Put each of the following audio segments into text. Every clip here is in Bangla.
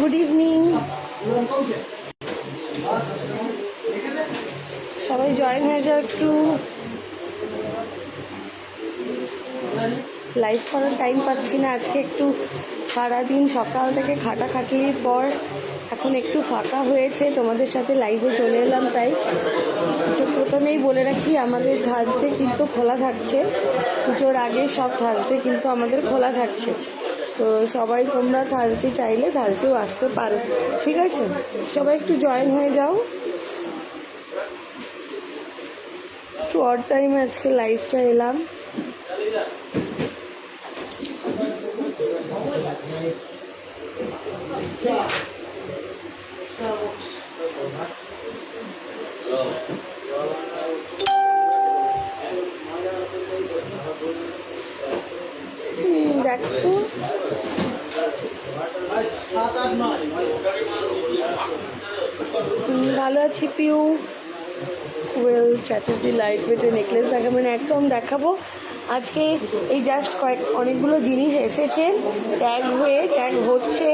Good evening. সবাই জয়েন হয়ে যাও একটু। লাইভ করার টাইম পাচ্ছি না আজকে, একটু সারাদিন সকাল থেকে খাটাখাটনির পর এখন একটু ফাঁকা হয়েছে, তোমাদের সাথে লাইভে চলে এলাম। তাই আচ্ছা, প্রথমেই বলে রাখি আমাদের থার্সডে কিন্তু খোলা থাকছে, পুজোর আগে সব থার্সডে কিন্তু আমাদের খোলা থাকছে। তো সবাই তোমরা থার্সডে চাইলে থার্সডেও আসতে পারো, ঠিক আছে? সবাই একটু জয়েন হয়ে যাও। একটু অড টাইমে আজকে লাইভটা এলাম। দেখো ভালো আছি পিউ। ওয়েল চ্যাটার্জি লাইট ওয়েটের নেকলেস দেখাবেন, একদম দেখাবো। আজকে এই জাস্ট অনেকগুলো জিনিস এসেছে, ট্যাগ হচ্ছে,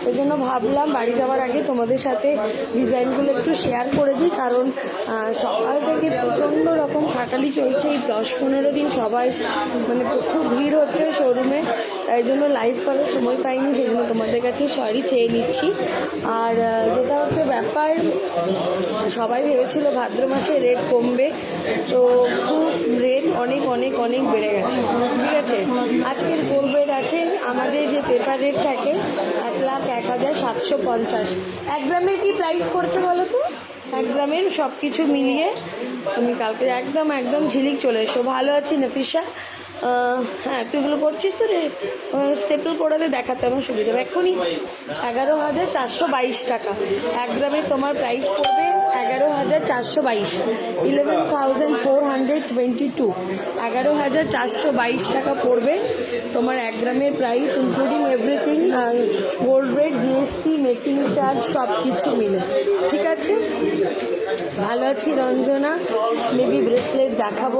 সেই জন্য ভাবলাম বাড়ি যাওয়ার আগে তোমাদের সাথে ডিজাইনগুলো একটু শেয়ার করে দিই। কারণ সকাল থেকে প্রচণ্ড রকম খাটালি চলছে এই 10-15 দিন, সবাই মানে খুব ভিড় হচ্ছে শোরুমে, তাই জন্য লাইভ করার সময় পাইনি, সেই জন্য তোমাদের কাছে সরি চেয়ে নিচ্ছি। আর যেটা হচ্ছে ব্যাপার, সবাই ভেবেছিল ভাদ্র মাসে রেট কমবে, তো খুব রেট অনেক অনেক অনেক বেড়ে গেছে, ঠিক আছে? আজকের গোল্ড রেট আছে আমাদের যে পেপার রেট থাকে 1,01,750। 1 গ্রামের কি প্রাইস পড়ছে বলো তো? 1 গ্রামের সব কিছু মিলিয়ে তুমি কালকে একদম ঝিলিক চলে এসো। ভালো আছি নাফিসা। হ্যাঁ, তুই এগুলো করছিস তো রে, স্টেপল পড়াতে দেখাতে আমার সুবিধা হবে। এখনই 11,422 টাকা 1 গ্রামে তোমার প্রাইস পড়বে। 11,422, 11,422, 11,422 টাকা পড়বে তোমার 1 গ্রামের price, including everything, gold rate, GST, making charge সব কিছু মিলে, ঠিক আছে? ভালো আছি রঞ্জনা। মেবি ব্রেসলেট দেখাবো।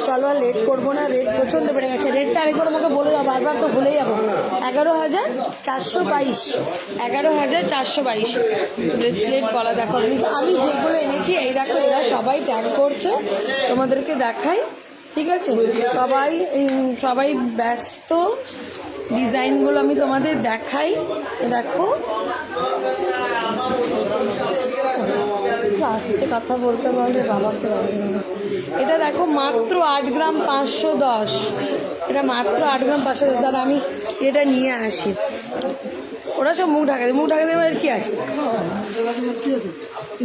চলো আর লেট করবো না, রেট প্রচণ্ড বেড়ে গেছে। রেটটা আরেকবার আমাকে বলে দাও, বারবার তো ভুলে যাবো। 11,422, 11,422 ব্রেসলেট বলা। দেখো আমি যেগুলো এনেছি এই দেখো, এরা সবাই ট্যাগ করছে, তোমাদেরকে দেখাই, ঠিক আছে? সবাই ব্যস্ত, ডিজাইনগুলো আমি তোমাদের দেখাই। দেখো আস্তে কথা বলতে পারলে বাবাকে হবে না। এটা দেখো মাত্র 8 গ্রাম 510, এটা মাত্র 8 গ্রাম 510। তাহলে আমি এটা নিয়ে আসি, ওরা সব মুখ ঢাকা দেবে কি আছে।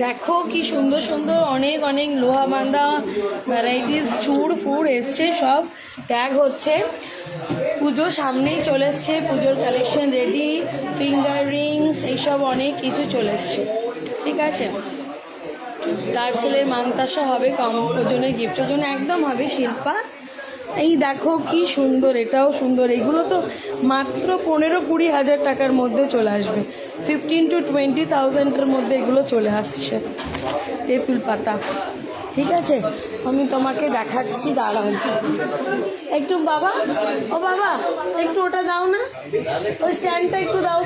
দেখো কি সুন্দর সুন্দর অনেক অনেক লোহা বাঁধা ভ্যারাইটিস চূড় ফুড় এসছে, সব ট্যাগ হচ্ছে। পুজো সামনেই চলে এসছে, পুজোর কালেকশন রেডি, ফিঙ্গার রিংস এইসব অনেক কিছু চলে এসছে, ঠিক আছে? টার্সেলের মানতাসা হবে কম ওজনের গিফটের জন্য, একদম হবে শিল্পা। এই দেখো কি সুন্দর, এটাও সুন্দর। এগুলো তো মাত্র 15-20 হাজার টাকার মধ্যে চলে আসবে, 15 to 20,000-এর মধ্যে এগুলো চলে আসছে। তেঁতুল পাতা, ঠিক আছে? আমি তোমাকে দেখাচ্ছি, দাঁড়াও একটু। বাবা, ও বাবা একটু ওটা দাও না, ওই স্ট্যান্ডটা একটু দাও।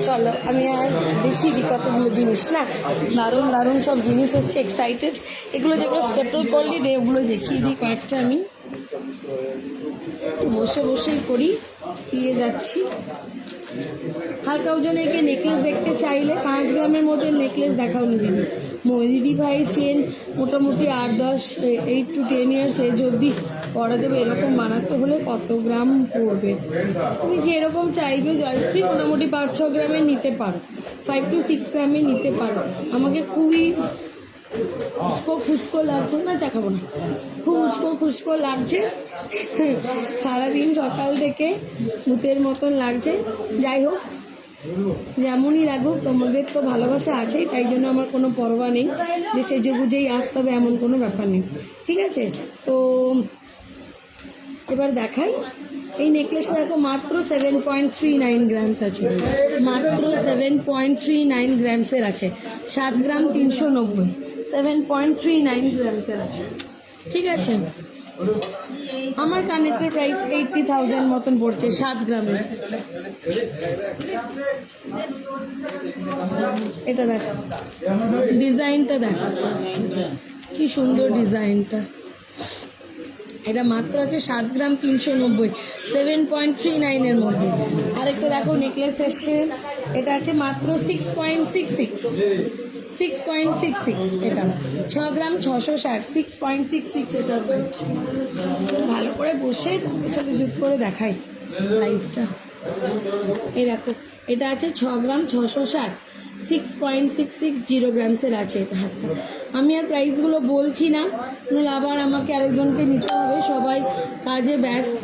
চলো আমি আর দেখিয়ে দিই কতগুলো জিনিস, না দারুণ সব জিনিস হচ্ছে, এক্সাইটেড। এগুলো যেগুলো স্টেপল করলি ওগুলো দেখিয়ে দিই কয়েকটা। আমি বসেই করি, দিয়ে যাচ্ছি। হালকা ওজনের কে নেকলেস দেখতে চাইলে 5 গ্রামের মধ্যে নেকলেস দেখাও নি দিদি। দিদি ভাই চেন মোটামুটি 8 to 10 ইয়ার্স এজ অবধি পরা যাবে, এরকম বানাতে হলে কত গ্রাম পড়বে? তুমি যেরকম চাইবে জয়শ্রী, মোটামুটি 5-6 গ্রামের নিতে পারো, 5 to 6 গ্রামের নিতে পারো। আমাকে খুবই খুস্কো লাগছে না, চা খাবো না, খুস্কো লাগছে সারাদিন সকাল থেকে ভূতের মতন লাগছে। যাই হোক, যেমনই লাগুক, তোমাদের তো ভালোবাসা আছেই, তাই জন্য আমার কোনো পরোয়া নেই যে সেজে গুজেই আসতে হবে, এমন কোনো ব্যাপার নেই, ঠিক আছে? তো এবার দেখাই। এই নেকলেসটা দেখো মাত্র 7.39 গ্রামস আছে, মাত্র 7.39 গ্রামসের আছে, 7 গ্রাম 390, 7.39 গ্রামসের আছে, ঠিক আছে? আমার কানেক্টের প্রাইস 80,000 মতন পড়ছে 7 গ্রামের। এটা দেখো, ডিজাইনটা দেখো কি সুন্দর ডিজাইনটা। এটা মাত্র আছে 7 গ্রাম 390, 7.39 মধ্যে। আরেকটা দেখো নেকলেস এসছে, এটা আছে মাত্র 6.66, এটা 6 গ্রাম 660, 6.66 এটার পড়ছে। ভালো করে বসে তোমার সাথে জুত করে দেখাই লাইফটা। এই দেখো এটা আছে 6 গ্রাম 660, 6.660 গ্রামসের আছে এটা হারটা। আমি আর প্রাইসগুলো বলছি না, নাহলে আবার আমাকে আরেকজনকে নিতে হবে, সবাই কাজে ব্যস্ত,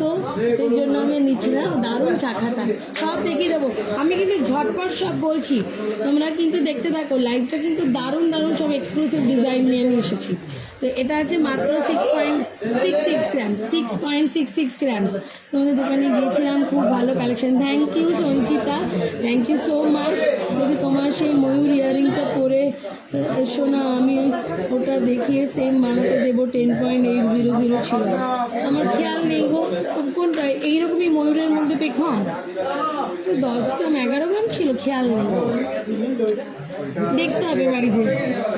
সেই জন্য আমি নিচ্ছি না। দারুণ শাখাটা, সব দেখিয়ে দেবো আমি, কিন্তু ঝটপট সব বলছি, তোমরা কিন্তু দেখতে থাকো। লাইভটা কিন্তু দারুণ দারুণ সব এক্সক্লুসিভ ডিজাইন নিয়ে আমি এসেছি। তো এটা আছে মাত্র 6.66 গ্রাম, 6.66 গ্রাম। তোমাদের দোকানে গিয়েছিলাম, খুব ভালো collection. Thank you Sanchita, thank you so much. যদি তোমার সেই ময়ূর ইয়ারিংটা পরে এসো না, আমি ওটা দেখিয়ে সেম বানাতে দেবো। 10.800 ছিল, আমার খেয়াল নেই গো কোনটা। এইরকমই ময়ূরের মধ্যে পেখম 10 গ্রাম 11 গ্রাম ছিল, খেয়াল নেই, দেখতে হবে বাড়ি যে।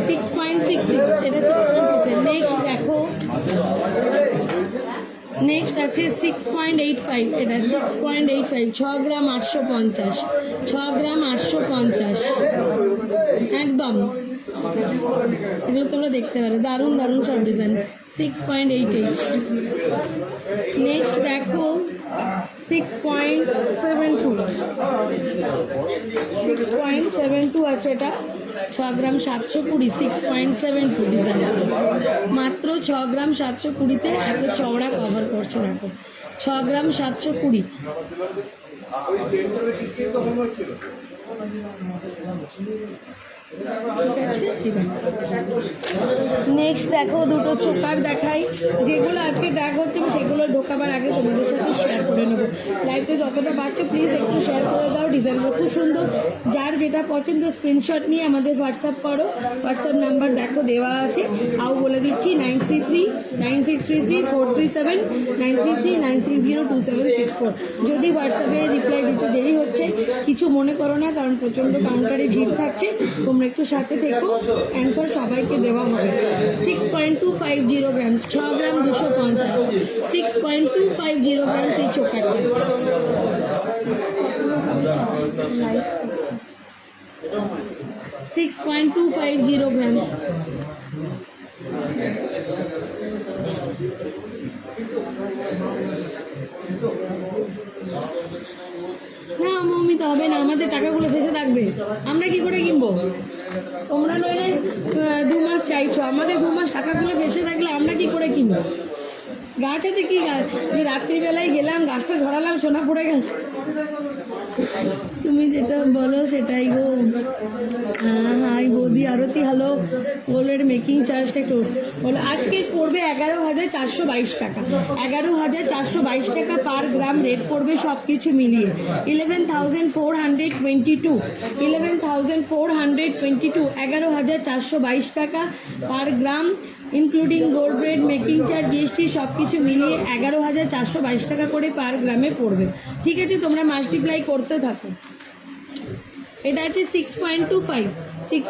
6.66, এটা 6.66। নেক্সট দেখো, নেক্সট আছে 6.85, এটা 6.85, 6 গ্রাম 850, 6 গ্রাম 850 একদম। এগুলো তোমরা দেখতে পারো, দারুণ দারুণ সব ডিজাইন। 6.88। নেক্সট দেখো 6.72, 6.72 আছে, এটা 6 গ্রাম 720, 6.72 ডিজাইন। মাত্র 6 গ্রাম 720-তে এত চওড়া কভার করছে দেখো, 6 গ্রাম 720। ঠিক আছে, নেক্সট দেখো দুটো চোকার দেখাই, যেগুলো আজকে ট্যাগ হচ্ছে সেগুলো ঢোকাবার আগে তোমাদের সাথে শেয়ার করে নেবো। লাইভটা যতটা পারছো প্লিজ একটু শেয়ার করে দাও। ডিজাইনগুলো খুব সুন্দর, যার যেটা পছন্দ স্ক্রিনশট নিয়ে আমাদের হোয়াটসঅ্যাপ করো। হোয়াটসঅ্যাপ নাম্বার দেখো দেওয়া আছে, আও বলে দিচ্ছি 9339633437, 9339602764। যদি হোয়াটসঅ্যাপে রিপ্লাই দিতে দেরি হচ্ছে কিছু মনে করো না, কারণ প্রচণ্ড কাউন্টারে ভিড় থাকছে, তোমরা একটু সাথে থেকো, অ্যান্সার সবাইকে দেওয়া হবে। 6.250 গ্রাম, 6 গ্রাম 250, 6.250 গ্রাম এই চোকারটা। 6.250 গ্রাম। না মমিতা হবে না, আমাদের টাকাগুলো ফেসে থাকবে, আমরা কি করে কিনবো? তোমরা নইলে 2 মাস চাইছো, আমাদের 2 মাস টাকাগুলো ফেসে থাকলে আমরা কি করে কিনবো? গাছ আছে কি গাছ, যে রাত্রিবেলায় গেলাম গাছটা ধরালাম সোনা পড়ে গেল। তুমি যেটা বলো সেটাই গো। হ্যাঁ হাই বৌদি আরতি, হ্যালো। গোল্ডের মেকিং চার্জটা একটু বলো। আজকে পড়বে 11,422 টাকা, 11,422 টাকা পার গ্রাম রেট পড়বে সব কিছু মিলিয়ে। 11,422, 11,422, 11,422 টাকা per gram, including gold rate, making charge, GST সব কিছু মিলিয়ে 11,422 টাকা করে পার গ্রামে পড়বে। ঠিক আছে, তোমরা মাল্টিপ্লাই করতে থাকো। এটা আছে 6.25, 6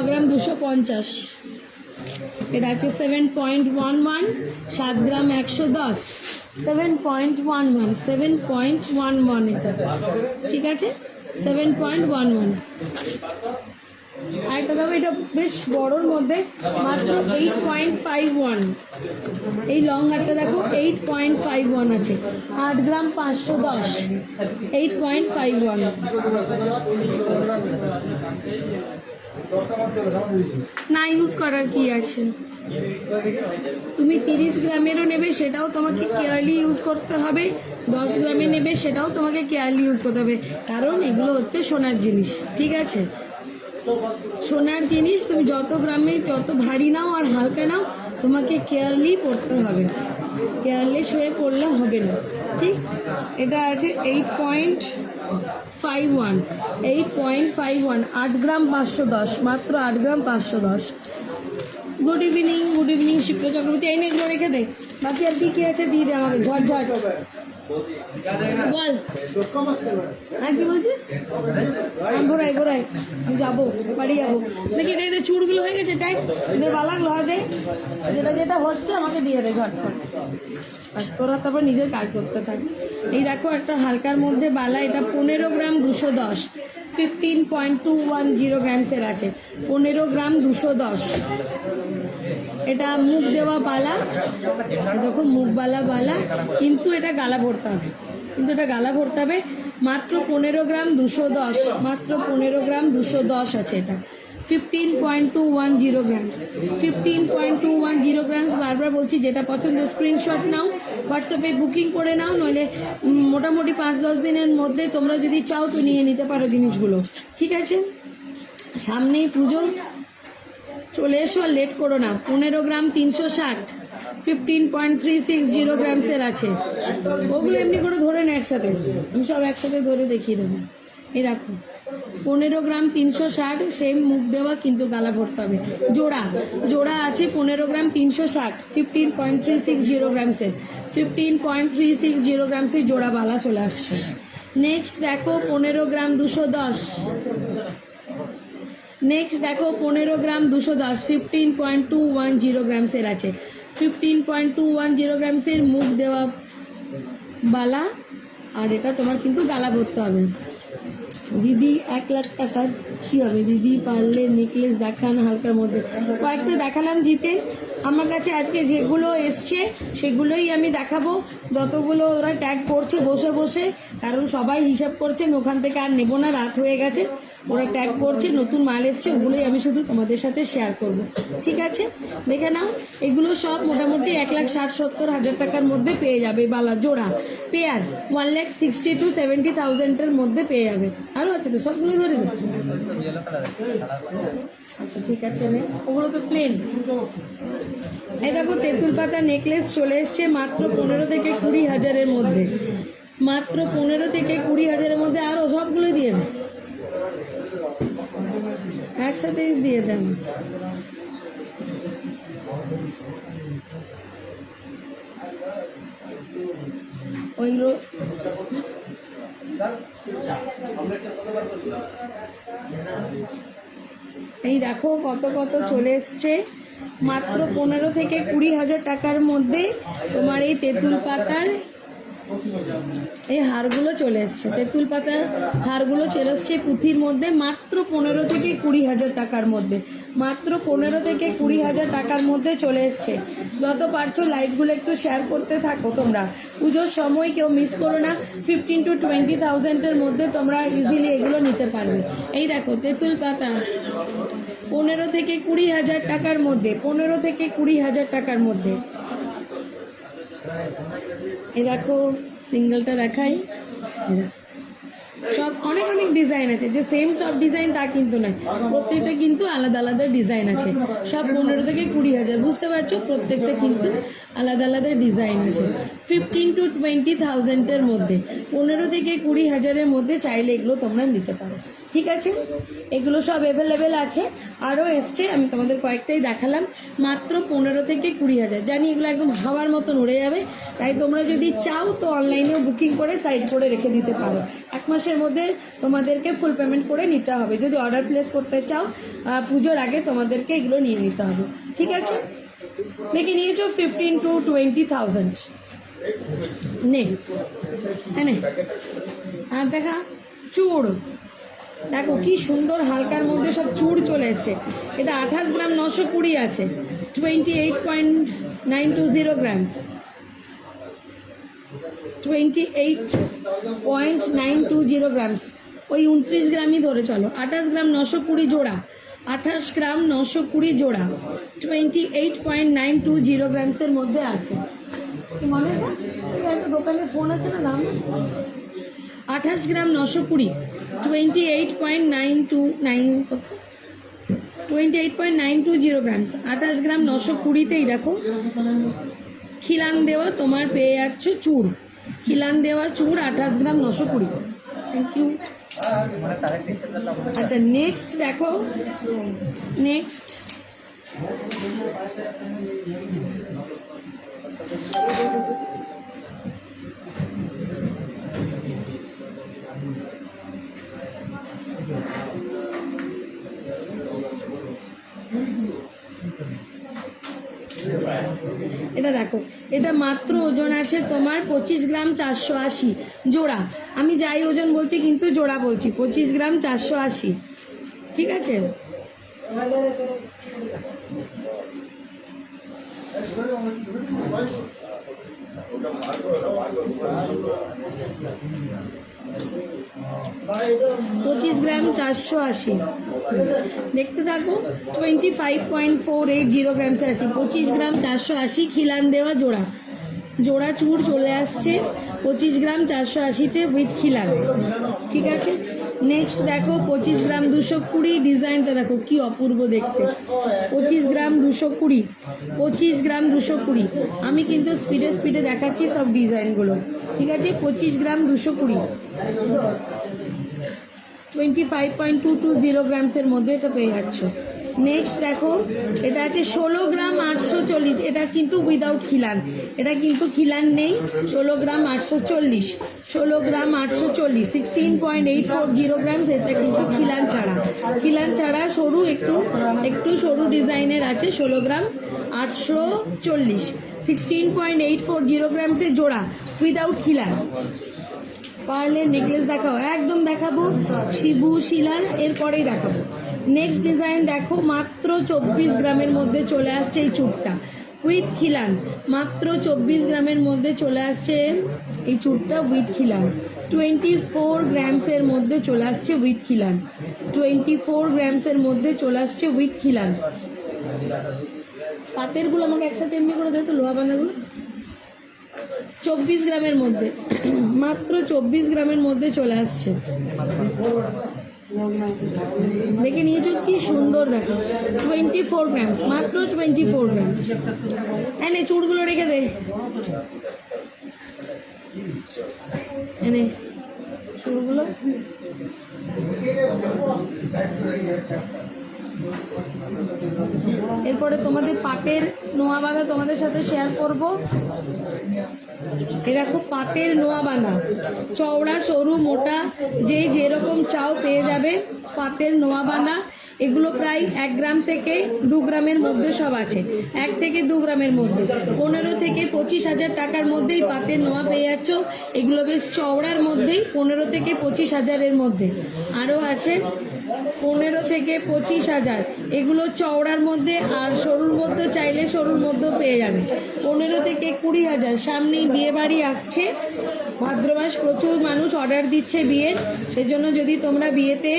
গ্রাম 250। এটা আছে 7.11, 7 গ্রাম 110, 7.11 এটা। ঠিক আছে, 7.11। আরেকটা দেখো, এটা বেশ বড়োর মধ্যে, মাত্র 8.51। এই লং হারটা দেখো 8.51 আছে, 8 গ্রাম 510, 8.51। না ইউজ করার কি আছে, তুমি 30 গ্রামেরও নেবে সেটাও তোমাকে কেয়ারলি ইউজ করতে হবে, 10 গ্রামে নেবে সেটাও তোমাকে কেয়ারলি ইউজ করতে হবে, কারণ এগুলো হচ্ছে সোনার জিনিস। ঠিক আছে, সোনার জিনিস তুমি যত গ্রামে যত ভারী নাও আর হালকা নাও, তোমাকে কেয়ারলি পড়তে হবে, কেয়ারলেস হয়ে পড়লে হবে না। ঠিক, এটা আছে 8.51, 8.51, 8 গ্রাম 510, মাত্র 8 গ্রাম 510। Good evening Shipra Chakraborty. এই নেগুলো রেখে দে, বাকি আর কি আছে দিয়ে দে আমাকে ঝটঝট বল। আর কি বলছিস? ভোরাই আমি যাবো, বাড়ি যাবো নাকি? দে চুড়গুলো হয়ে গেছে টাইম, দে বালাগুলো দে, যেটা হচ্ছে আমাকে দিয়ে দে ঝটফট। আজ তোরা তারপর নিজের কাজ করতে থাক। এই দেখো একটা হালকার মধ্যে বালা, এটা 15 গ্রাম 210, 15.210 গ্রামসের আছে। 15 গ্রাম 210। এটা মুখ দেওয়া বালা, দেখো মুখ বালা, কিন্তু এটা গালা ভরতে হবে, মাত্র 15 গ্রাম 210, মাত্র 15 গ্রাম 210 আছে এটা। 15.210 গ্রামস, 15.210 গ্রামস। বারবার বলছি, যেটা পছন্দ স্ক্রিনশট নাও, হোয়াটসঅ্যাপে বুকিং করে নাও, নইলে মোটামুটি 5-10 দিনের মধ্যে তোমরা যদি চাও তো নিয়ে নিতে পারো জিনিসগুলো, ঠিক আছে? সামনেই পুজো, চলে এসো আর লেট করো না। 15 গ্রাম 360, 15.360 গ্রামসের আছে। ওগুলো এমনি করে ধরে না একসাথে, আমি সব একসাথে ধরে দেখিয়ে দেবো। এই দেখো 15 গ্রাম 360, সেম মুখ দেওয়া কিন্তু গালা ভরতে হবে। জোড়া আছে 15 গ্রাম 360, 15.360 গ্রামসের, 15.360 গ্রামসের জোড়া বালা চলে আসছে। নেক্সট দেখো 15 গ্রাম 210, নেক্সট দেখো 15 গ্রাম 210, 15.210 গ্রামসের আছে। 15.210 গ্রামসের মুখ দেওয়া বালা, আর এটা তোমার কিন্তু গালা ভরতে হবে। দিদি 1 লাখ টাকার কী হবে দিদি? পারলে নেকলেস দেখান হালকার মধ্যে। কয়েকটা দেখালাম জিতেন, আমার কাছে আজকে যেগুলো এসছে সেগুলোই আমি দেখাবো। যতগুলো ওরা ট্যাগ করছে বসে বসে, কারণ সবাই হিসাব করছে, আমি ওখান থেকে আর নেবো না, রাত হয়ে গেছে। ওরা ট্যাগ করছে, নতুন মাল এসছে, ওগুলোই আমি শুধু তোমাদের সাথে শেয়ার করব, ঠিক আছে? দেখে নাও, এগুলো সব মোটামুটি 1,60,70,000 টাকার মধ্যে পেয়ে যাবে। বালা জোড়া পেয়ার 1,60,000 to 70,000-এর মধ্যে পেয়ে যাবে। আরও আছে তো, সবগুলো ধরে দেবে। আচ্ছা ঠিক আছে, ওগুলো তো প্লেন। এই দেখো তেঁতুল পাতা নেকলেস চলে এসছে মাত্র 15 থেকে 20,000-এর মধ্যে, মাত্র 15 থেকে 20,000-এর মধ্যে। আরও সবগুলোই দিয়ে দেয়, একসাথেই দিয়ে দেন। ওইগুলো এই দেখো কত চলে এসছে, মাত্র 15 থেকে 20,000 টাকার মধ্যে তোমার এই তেঁতুল পাতার এই হারগুলো চলে এসছে। তেঁতুল পাতার হারগুলো চলে এসছে পুঁথির মধ্যে, মাত্র 15 থেকে 20,000 টাকার মধ্যে, মাত্র 15 থেকে 20,000 টাকার মধ্যে চলে এসছে। যত পারছো লাইভগুলো একটু শেয়ার করতে থাকো তোমরা, পুজোর সময় কেউ মিস করো না। 15 to 20,000-এর মধ্যে তোমরা ইজিলি এগুলো নিতে পারবে। এই দেখো তেঁতুল পাতা 15 থেকে 20,000 টাকার মধ্যে, 15 থেকে 20,000 টাকার মধ্যে। এই দেখো সিঙ্গেলটা দেখাই, সব অনেক ডিজাইন আছে, যে সেম সব ডিজাইন তা কিন্তু নয়, প্রত্যেকটা কিন্তু আলাদা ডিজাইন আছে। সব 15 থেকে 20,000, বুঝতে পারছো? প্রত্যেকটা কিন্তু আলাদা ডিজাইন আছে। 15 to 20,000-এর মধ্যে, 15 থেকে 20,000-এর মধ্যে চাইলে এগুলো তোমরা নিতে পারো, ঠিক আছে? এগুলো সব অ্যাভেলেবেল আছে, আরও এসছে, আমি তোমাদের কয়েকটাই দেখালাম। মাত্র 15 থেকে 20,000। জানি এগুলো একদম হাওয়ার মতন উড়ে যাবে, তাই তোমরা যদি চাও তো অনলাইনেও বুকিং করে সাইড করে রেখে দিতে পারো। 1 মাসের মধ্যে তোমাদেরকে ফুল পেমেন্ট করে নিতে হবে। যদি অর্ডার প্লেস করতে চাও পুজোর আগে তোমাদেরকে এগুলো নিয়ে নিতে হবে, ঠিক আছে? দেখে নিয়েছো 15 to 20,000 নে, হ্যাঁ আর দেখা চুড় দেখো কি সুন্দর হালকার মধ্যে সব চুড় চলে এসছে। এটা 28 গ্রাম 920 আছে, 28.920 গ্রামস, 28.920 গ্রামস, ওই 29 গ্রামই ধরে চলো। 28 গ্রাম 920 জোড়া, 28 গ্রাম 920 জোড়া, 28.920 গ্রামসের মধ্যে আছে। কি মনে হয় একটা দোকানে ফোন আছে না, দাম 28 গ্রাম 920, 28.920 গ্রামস, 28 গ্রাম 920-তেই দেখো খিলান দেওয়া তোমার পেয়ে যাচ্ছ চুড়, খিলান দেওয়া চুড় 28 গ্রাম 920। Thank you. আচ্ছা নেক্সট দেখো, নেক্সট এটা দেখো, এটা মাত্র ওজন আছে তোমার 25 গ্রাম 480 জোড়া। আমি যাই ওজন বলছি কিন্তু জোড়া বলছি, 25 গ্রাম 480, ঠিক আছে? পঁচিশ গ্রাম 480, দেখতে থাকো। 25.480 গ্রামসের আছে, 25 গ্রাম 480 খিলান দেওয়া জোড়া। জোড়া চূড় চলে আসছে 25 গ্রাম 480-তে উইথ খিলান, ঠিক আছে? নেক্সট দেখো 25 গ্রাম 220, ডিজাইনটা দেখো কি অপূর্ব দেখতে। 25 গ্রাম 220, 25 গ্রাম 220। আমি কিন্তু স্পিডে স্পিডে দেখাচ্ছি সব ডিজাইনগুলো, ঠিক আছে? 25 গ্রাম 220, 25.220 গ্রামসের মধ্যে এটা পেয়ে যাচ্ছ। নেক্সট দেখো, এটা আছে 16 গ্রাম 840, এটা কিন্তু উইদাউট খিলান, এটা কিন্তু খিলান নেই। 16 গ্রাম 840, 16 গ্রাম 840, 16.840 গ্রামস, এটা কিন্তু খিলান ছাড়া। খিলান ছাড়া সরু, একটু একটু সরু ডিজাইনের আছে। 16 গ্রাম 840, 16.840 গ্রামসের জোড়া উইদাউট খিলান। পার্লের নেকলেস দেখাও, একদম দেখাবো, শিবু শিলার এরপরেই দেখাবো। নেক্সট ডিজাইন দেখো, মাত্র 24 গ্রামের মধ্যে চলে আসছে এই চুড়টা উইথ খিলান। মাত্র 24 গ্রামের মধ্যে চলে আসছে এই চুড়টা উইথ খিলান। 24 গ্রামসের মধ্যে চলে আসছে উইথ খিলান, 24 গ্রামসের মধ্যে চলে আসছে উইথ খিলান। পাতেরগুলো আমাকে একসাথে এমনি করে দেয় তো, লোহা বাঁধাগুলো। 24 গ্রামের মধ্যে, মাত্র 24 গ্রামের মধ্যে চলে আসছে। দেখে নিয়েছো কি সুন্দর, দেখো 24 গ্রামস, মাত্র 24 গ্রামস। এনে চুড়গুলো রেখে দে, এনে চুড়গুলো। এরপরে তোমাদের পাতের নোয়া বাঁধা তোমাদের সাথে শেয়ার করব। এ দেখো পাতের নোয়া বাঁধা, চওড়া সরু মোটা যেই যেরকম চাও পেয়ে যাবে। পাতের নোয়া বাঁধা এগুলো প্রায় 1 গ্রাম থেকে 2 গ্রামের মধ্যে সব আছে, 1 থেকে 2 গ্রামের মধ্যে। 15 থেকে 25,000 টাকার মধ্যেই পাতের নোয়া পেয়ে যাচ্ছ। এগুলো বেশ চওড়ার মধ্যেই 15 থেকে 25,000-এর মধ্যে। আরও আছে 15 থেকে 25,000, এগুলো চওড়ার মধ্যে, আর সরুর মধ্যে চাইলে সরুর মধ্যেও পেয়ে যাবে। 15 থেকে 20,000। সামনেই বিয়ে বাড়ি আসছে, ভাদ্র মাস, প্রচুর মানুষ অর্ডার দিচ্ছে বিয়ের, সেজন্য যদি তোমরা বিয়েতে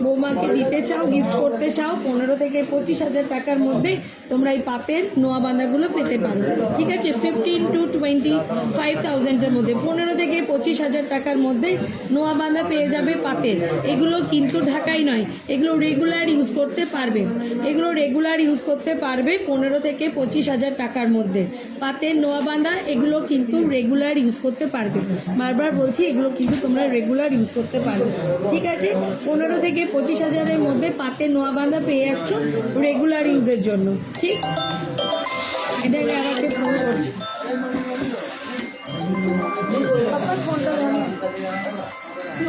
বৌমাকে দিতে চাও, গিফট করতে চাও, 15 থেকে 25,000 টাকার মধ্যে তোমরা এই পাতের নোয়া বাঁধাগুলো পেতে পারো, ঠিক আছে? 15 to 25,000-এর মধ্যে, 15 থেকে 25,000 টাকার মধ্যে নোয়া বাঁধা পেয়ে যাবে পাতের। এগুলো কিন্তু ঢাকাই নয়, এগুলো রেগুলার ইউজ করতে পারবে, এগুলো রেগুলার ইউজ করতে পারবে। 15 থেকে 25,000 টাকার মধ্যে পাতের নোয়া বাঁধা, এগুলো কিন্তু রেগুলার ইউজ করতে পারবে। বারবার বলছি, এগুলো কিন্তু তোমরা রেগুলার ইউজ করতে পারবে, ঠিক আছে? 15 থেকে 25,000-এর মধ্যে পাতের নোয়া বাঁধা পেয়ে যাচ্ছ রেগুলার ইউজের জন্য, ঠিক? এটা আমাকে ফোন করছে,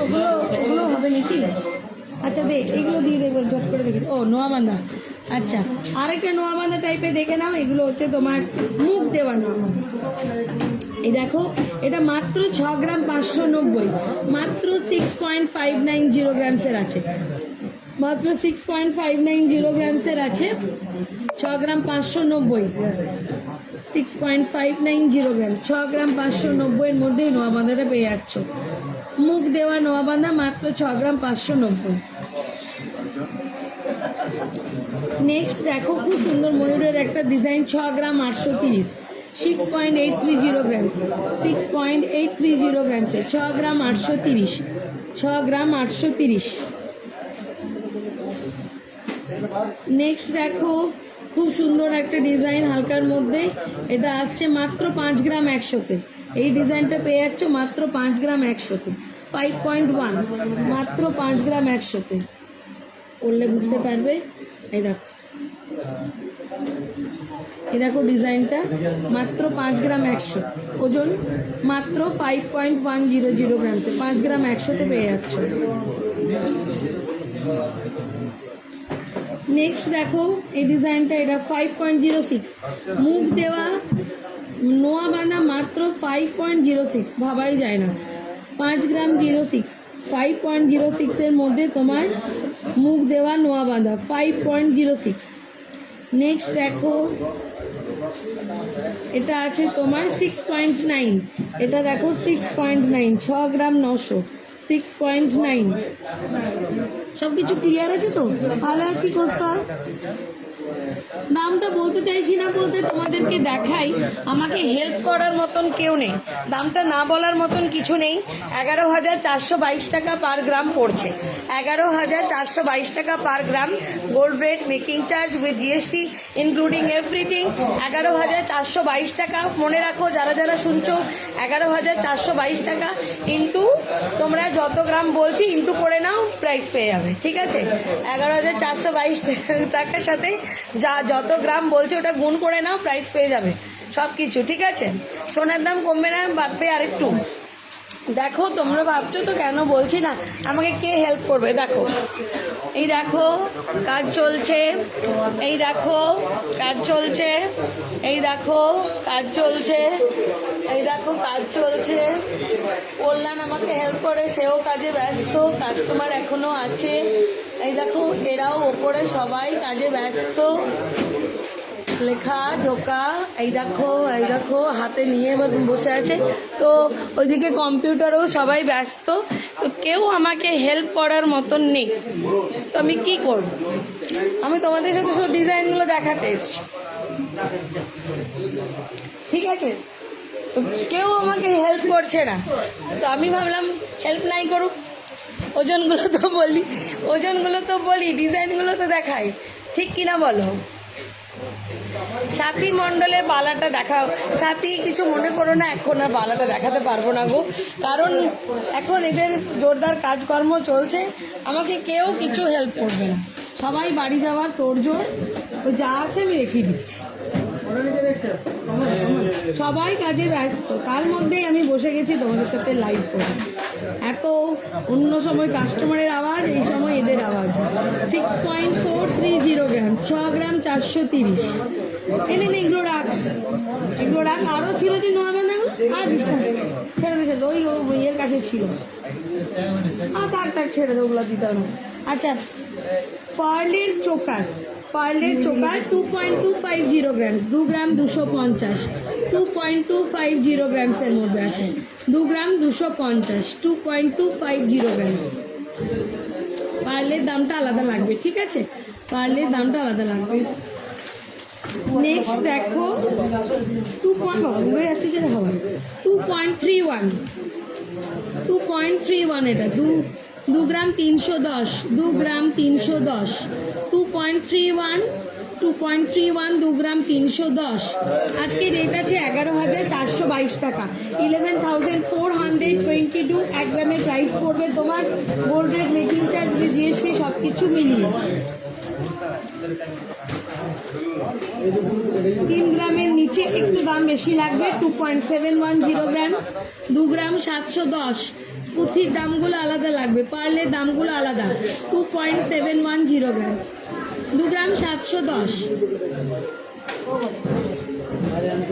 ওগুলো ওগুলো হবে নাকি? আচ্ছা দে, এগুলো দিয়ে দেবো, ঝট করে দেখে। ও নোয়া বাঁধা, আচ্ছা। আরেকটা নোয়া বাঁধা টাইপে দেখে নাও, এগুলো হচ্ছে তোমার মুখ দেওয়া নোয়া বাঁধা। এই দেখো, এটা মাত্র 6 গ্রাম 590, মাত্র 6.590 গ্রামসের আছে, মাত্র 6.590 গ্রামসের আছে। 6 গ্রাম 590, 6.590 গ্রামস, 6 গ্রাম 590-এর মধ্যেই নোয়া বাঁধাটা পেয়ে যাচ্ছ। মুখ দেওয়া নোয়া বাঁধা মাত্র 6 গ্রাম 590। নেক্সট দেখো, খুব সুন্দর ময়ূরের একটা ডিজাইন, 6 গ্রাম 830, 6.830 গ্রামস, 6.830 গ্রামসে 6 গ্রাম 830, 6 গ্রাম 830। নেক্সট দেখো, খুব সুন্দর একটা ডিজাইন হালকার মধ্যে, এটা আসছে মাত্র 5 গ্রাম 100-তে। এই ডিজাইনটা পেয়ে যাচ্ছ মাত্র 5 গ্রাম 100-তে, 5.1, মাত্র 5 গ্রাম 100-তে। পড়লে বুঝতে পারবে। এই দেখো এই দেখো ডিজাইনটা, মাত্র 5 গ্রাম 100, ওজন মাত্র 5.100 গ্রামসে, 5 গ্রাম 100তে পেয়ে যাচ্ছ। নেক্সট দেখো এই ডিজাইনটা, এটা 5.06, মুখ দেওয়া নোয়া বাঁধা মাত্র 5.06, ভাবাই যায় না। 5 গ্রাম 06, 5.06 এর মধ্যে তোমার মুখ দেওয়া নোয়া বাঁধা 5.06। নেক্সট দেখো এটা আছে তোমার 6.9, এটা দেখো 6.9, 6 গ্রাম 900, 6.9। সব কিছু ক্লিয়ার আছে তো? ভালো আছি কোস্তা? দামটা বলতে চাইছি না বলতে তোমাদেরকে দেখাই, আমাকে হেল্প করার মতন কেউ নেই, দামটা না বলার মতন কিছু নেই। 11,422 টাকা পার গ্রাম পড়ছে, 11,422 টাকা per gram. Gold rate, making charge with GST including everything, 11,422 টাকা। মনে রাখো যারা যারা শুনছো, 11,422 টাকা ইন্টু তোমরা যত গ্রাম বলছি ইন্টু করে নাও, প্রাইস পেয়ে যাবে। ঠিক আছে, 11,422 টাকার সাথে যা যত গ্রাম বলছে ওটা গুণ করে নাও, প্রাইস পেয়ে যাবে সব কিছু। ঠিক আছে, সোনার দাম কমবে না, বাড়বে আরেকটু। দেখো তোমরা ভাবছো তো কেন বলছি না, আমাকে কে হেল্প করবে? দেখো এই দেখো কাজ চলছে, এই দেখো কাজ চলছে, এই দেখো কাজ চলছে, এই দেখো কাজ চলছে। কল্যাণ আমাকে হেল্প করে, সেও কাজে ব্যস্ত, কাস্টমার এখনো আছে। এই দেখো এরাও ওপরে সবাই কাজে ব্যস্ত, লেখা ঝোঁকা। এই দেখো হাতে নিয়ে বসে আছে, তো ওইদিকে কম্পিউটারেও সবাই ব্যস্ত, তো কেউ আমাকে হেল্প করার মতন নেই। তো আমি কি করব? আমি তোমাদের সাথে সব ডিজাইনগুলো দেখাতে এসছি। ঠিক আছে, তো কেউ আমাকে হেল্প করছে না, তো আমি ভাবলাম হেল্প নাই করুক, ওজনগুলো তো বলি, ডিজাইনগুলো তো দেখাই, ঠিক কিনা বলো? সাথী মণ্ডলের বালাটা দেখাও। সাথী কিছু মনে করো না, এখন আর বালাটা দেখাতে পারবো না গো, কারণ এখন এদের জোরদার কাজকর্ম চলছে, আমাকে কেউ কিছু হেল্প করবে না, সবাই বাড়ি যাওয়ার তোড়জোড়। ও যা আছে আমি দেখিয়ে দিচ্ছি, সবাই কাজে ব্যস্ত, তার মধ্যেই আমি বসে গেছি তোমাদের সাথে লাইভ করে। এত অন্য সময় কাস্টমারের আওয়াজ, এই সময় এদের আওয়াজ। 6.430 গ্রামস, 6 গ্রাম 430। এনে এগুলো রাখ, আরও ছিল যে নোয়া বাঁধাগুলো, আর দিস না, ছেড়ে দে, ওই ইয়ের কাছে ছিল, থাক ছেড়ে দে, ওগুলো দিতে হবে। আচ্ছা, পার্লের চোকার 2.250 গ্রামস, 2 গ্রাম 250, 2.250 গ্রামসের মধ্যে আছে, 2 গ্রাম 250, 2.250 গ্রামস। পার্লের দামটা আলাদা লাগবে, ঠিক আছে, পার্লের দামটা আলাদা লাগবে। নেক্সট দেখো 2.31, এটা 2 গ্রাম 310, 2 গ্রাম 310, 2.31, 2 গ্রাম 310। আজকে রেট আছে 11,422 টাকা, 11,422 1 গ্রামের প্রাইস পড়বে তোমার। Gold rate, making charge, GST সব কিছু মিলিয়ে 3 গ্রামের নিচে একটু দাম বেশি লাগবে, 2.710 গ্রামস, 2 গ্রাম 710। পুঁথির দামগুলো আলাদা লাগবে, পার্লের দামগুলো আলাদা। 2.710 গ্রামস, 2 গ্রাম 710।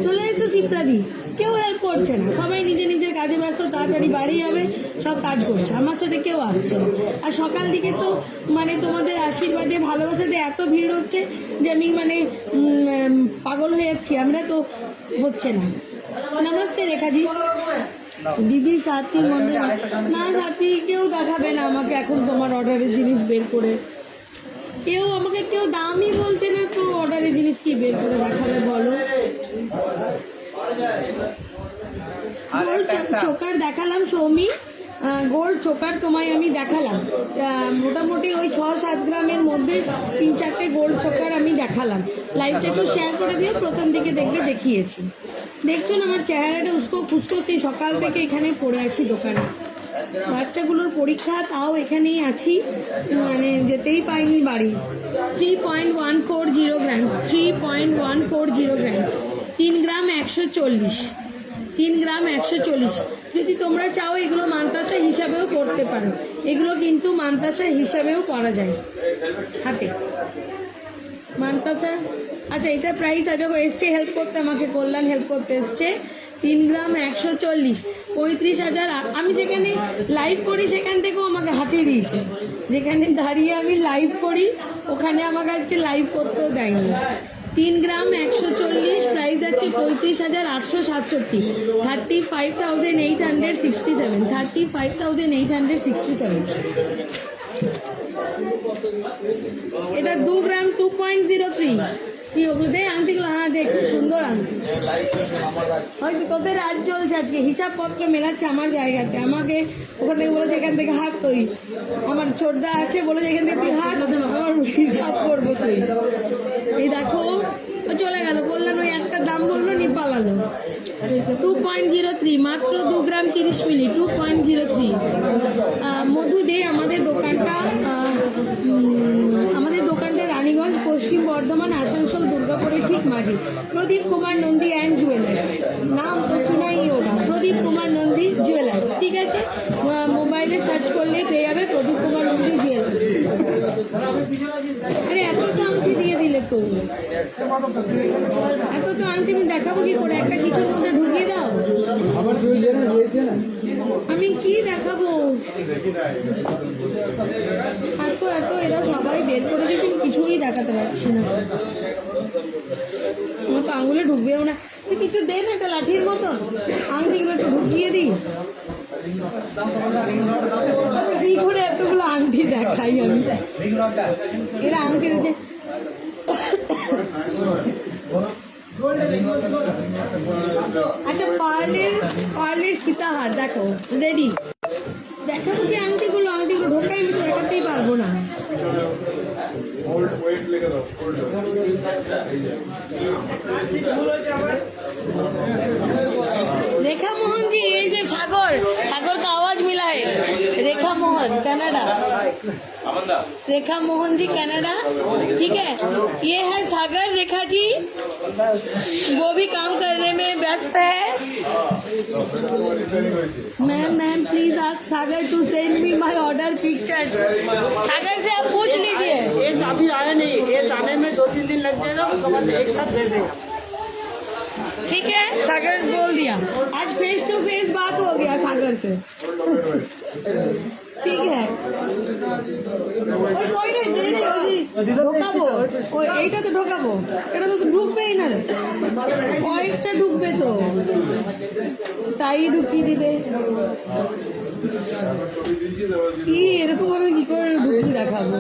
চলে এসো শিপ্রাদি, কেউ হেল্প করছে না, সবাই নিজের কাজে ব্যস্ত, তাড়াতাড়ি বাড়ি যাবে, সব কাজ করছে, আমার সাথে কেউ আসছে না। আর সকাল দিকে তো মানে তোমাদের আশীর্বাদে, ভালোবাসাতে এত ভিড় হচ্ছে যে আমি মানে পাগল হয়ে যাচ্ছি, আমরা তো হচ্ছে না। নমস্তে রেখাজি দিদি। সাথী মন্ডল না, সাথী কেউ দেখাবে না আমাকে এখন তোমার অর্ডারের জিনিস বের করে, কেউ দামই বলছে না, তো অর্ডারের জিনিস কি বের করে দেখাবে বলো? গোল্ড চোকার দেখালাম সৌমি, গোল্ড চোকার তোমায় আমি দেখালাম, মোটামুটি ওই 6-7 গ্রামের মধ্যে 3-4টে গোল্ড চোকার আমি দেখালাম। লাইভটা একটু শেয়ার করে দিও, প্রথম দিকে দেখবে দেখিয়েছি। দেখছো না আমার চেহারাটা উস্কো খুস্কো, সেই সকাল থেকে এখানে পড়ে আছি দোকানে, বাচ্চাগুলোর পরীক্ষা, তাও এখানেই আছি, মানে যেতেই পাইনি বাড়ি। 3.140 গ্রামস, 3.140 গ্রামস, 3 গ্রাম 140, 3 গ্রাম 140। যদি তোমরা চাও এগুলো মান্তাসা হিসাবেও পড়তে পারো, এগুলো কিন্তু মান্তাসা হিসাবেও পরা যায় হাতে মান্তাসা। আচ্ছা এটার প্রাইস দেখো এসছে হেল্প করতে, আমাকে কল্যাণ হেল্প করতে এসছে। 3 গ্রাম 140, 35,000। আমি যেখানে লাইভ করি সেখান থেকেও আমাকে হাতিয়ে দিয়েছে, যেখানে দাঁড়িয়ে আমি লাইভ করি ওখানে আমাকে আজকে লাইভ করতেও দেয়নি। 3 গ্রাম 140, প্রাইস আছে 35,867, 35,867, 35,867। এটা 2 গ্রাম 2.03। কি ওগুলো দেখ আংটিগুলো? হ্যাঁ দেখ, সুন্দর আংটি। হয়তো তোদের রাজ চলছে আজকে, হিসাবপত্র মেলাচ্ছে আমার জায়গাতে। আমাকে ওখান থেকে বলেছে এখান থেকে হাট, তুই আমার ছোটদা আছে বলেছে এখান থেকে তুই হাট, আমার হিসাব করবো তুই। এই দেখো ও চলে গেল, বললাম ওই একটা দাম বললো নি পালালো। 2.03, মাত্র 2 গ্রাম 30 মিলি, 2.03। মধু দে। আমাদের দোকানটা রানীগঞ্জ, পশ্চিম বর্ধমান, আসানসোল, দুর্গাপুরের ঠিক মাঝে। প্রদীপ কুমার নন্দী অ্যান্ড জুয়েলার্স, নাম তো শোনাই হোগা, প্রদীপ কুমার নন্দী জুয়েলার্স, ঠিক আছে? মোবাইলে সার্চ করলেই পেয়ে যাবে প্রদীপ কুমার নন্দী জুয়েলার্স। আরে এত তো আংটি দিয়ে দিলে তো, এত তো আংটি আমি দেখাবো কি করে? একটা কিছুর মধ্যে ঢুকিয়ে দাও, আমি কি দেখাবো? এত এত এরা সবাই বের করে দিয়েছে, আমি কিছুই দেখাতে পারছি না। আমার তো আঙুলে ঢুকবেও না। কিছু দে না, একটা লাঠির মতন আংটিগুলো একটু ঢুকিয়ে দিই। কি করে এতগুলো আংটি দেখাই আমি? এরা আংটি দিচ্ছে। আচ্ছা পার্লের সীতাহার দেখো রেডি। দেখাবো কি আংটিগুলো? আংটিগুলো ঢোকাই আমি তো দেখাতেই পারবো না। रेखा मोहन जी, ये जो सागर का आवाज मिला है, रेखा मोहन कनाडा, रेखा मोहन जी कनाडा, ठीक है? ये है सागर। रेखा जी वो भी काम करने में व्यस्त है। मैम प्लीज आप Sagar to send me my order pictures. Sagar से आप पूछ लीजिए। ये अभी आया नहीं, ये आने में 2-3 दिन लग जाएगा, उसके बाद एक साथ भेज देंगे। ठीक है, सागर बोल दिया। आज फेस टू फेस बात हो गया सागर से, ঠিক है? ওই রে দে দে, ওই ঢোকাবো, ওই এইটাতে ঢোকাবো, এটা তো ঢুকবেই না রে, ওইটা ঢুকবে তো, তাই ঢুকিয়ে দিতে। কি এরকম আমি কি করে ঢুকি দেখাবো?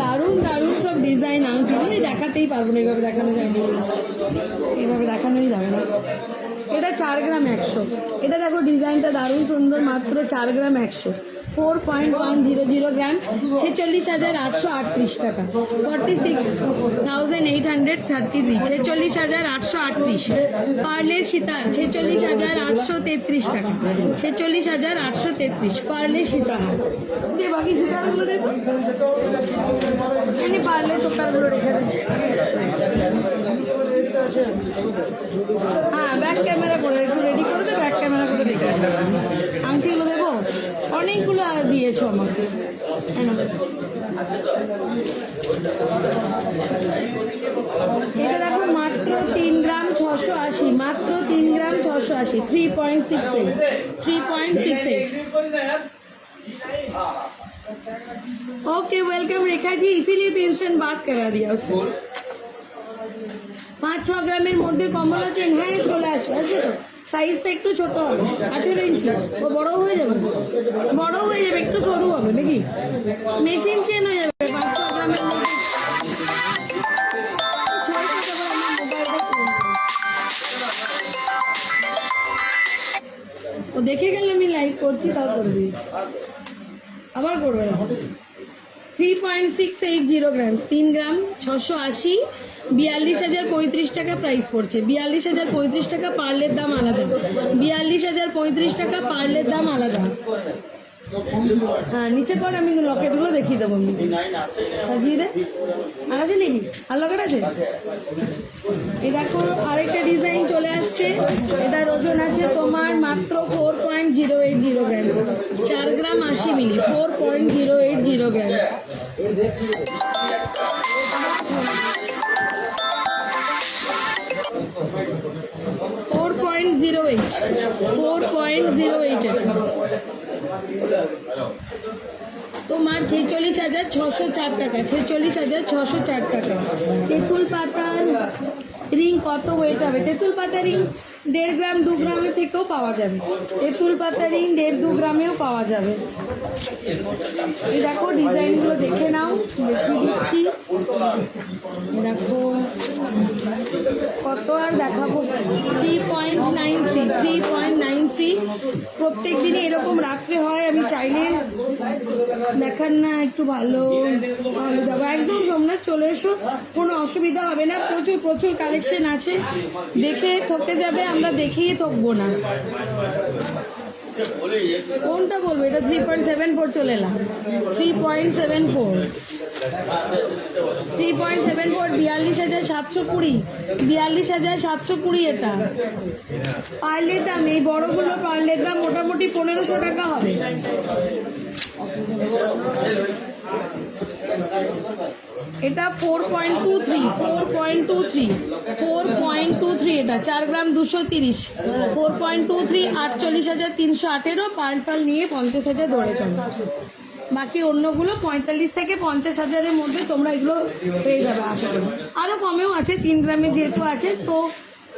দারুণ দারুণ সব ডিজাইন আংটি, মানে দেখাতেই পারবো না, এইভাবে দেখানো যায় না, এইভাবে দেখানোই যাবে না। এটা 4 গ্রাম 100। এটা দেখো ডিজাইনটা দারুণ সুন্দর, মাত্র 4 গ্রাম 100, 4.100 গ্রাম, 46,838 টাকা, 46,833, 46,838। পার্লের সীতাহার 46,833 টাকা, 46,833 পার্লের সীতাহার। যে বাকি সীতাহারগুলো দেখো, এমনি পার্লের চোকারগুলো রেখে দেয়। হ্যাঁ ব্যাক ক্যামেরা করে একটু রেডি করে দে, ব্যাক ক্যামেরা করে দেখে আংটিগুলো দেবো, অনেকগুলো দিয়েছো আমাকে। এটা দেখো মাত্র 3 গ্রাম 680, মাত্র 3 গ্রাম 680, 3.68, 3.68। ओके वेलकम रेखा जी, इसीलिए तो इंस्टेंट बात करा दिया उसने। 5-6 গ্রামের মধ্যে কম্বল আছে, হ্যাঁ চলে আসবে, আসবে তো। সাইজটা একটু ছোট হবে, 18 ইঞ্চি, ও বড় হয়ে যাবে, বড় হয়ে যাবে, একটু সরু হবে নাকি, মেশিন চেঞ্জ হয়ে যাবে। 5-6 গ্রামের মধ্যে ও দেখে গেল আমি লাইভ করছি, তাও করে দিয়েছি, আবার করবে না। 3.680 গ্রাম, 3 গ্রাম 680, 42,035 টাকা প্রাইস পড়ছে। 42,035 টাকা, পার্লের দাম আলাদা। 42,035 টাকা, পার্লের দাম আলাদা। হ্যাঁ নিচে কর, আমি লকেটগুলো দেখিয়ে দেবো। আমি সাজিয়ে দে। আর আছে নাকি? আর লকেট আছে? এই দেখো আরেকটা ডিজাইন চলে আসছে। এটার ওজন আছে তোমার মাত্র 4.080 গ্রাম, 4 গ্রাম 80 মিলি, 4.080 গ্রাম। 4.08 এটা তোমার 46,604 টাকা, 46,604 টাকা। তেঁতুল পাতার রিং কত ওয়েট হবে? তেঁতুল পাতা রিং 1.5 গ্রাম 2 গ্রামের থেকেও পাওয়া যাবে। তেঁতুল পাতা রিং 1.5-2 গ্রামেও পাওয়া যাবে। এই দেখো ডিজাইনগুলো দেখে নাও, দেখিয়ে দিচ্ছি। দেখো কত আর দেখাবো। 3.93 প্রত্যেক দিনে এরকম রাত্রে হয়। আমি চাইলে দেখান না একটু ভালো ভালো যাবো। একদম সোমনাথ চলে এসো, কোনো অসুবিধা হবে না। প্রচুর প্রচুর কালেকশন আছে, দেখে থকে যাবে, আমরা দেখিয়ে থকবো না। কোনটা বলবো? এটা 3.74 চলে এলাম। 3.74 42,720, 42,720 এটা পার্লের দাম। এই বড়গুলো পার্লের দাম মোটামুটি 1,500 টাকা হবে। এটা 4.23 এটা 4 গ্রাম 230, 4.23, 48,318। পাল নিয়ে 50,000 ধরে চলো। বাকি অন্যগুলো 45 থেকে 50,000-এর মধ্যে তোমরা এগুলো পেয়ে যাবে আশা করি। আরও কমেও আছে, 3 গ্রামে যেহেতু আছে। তো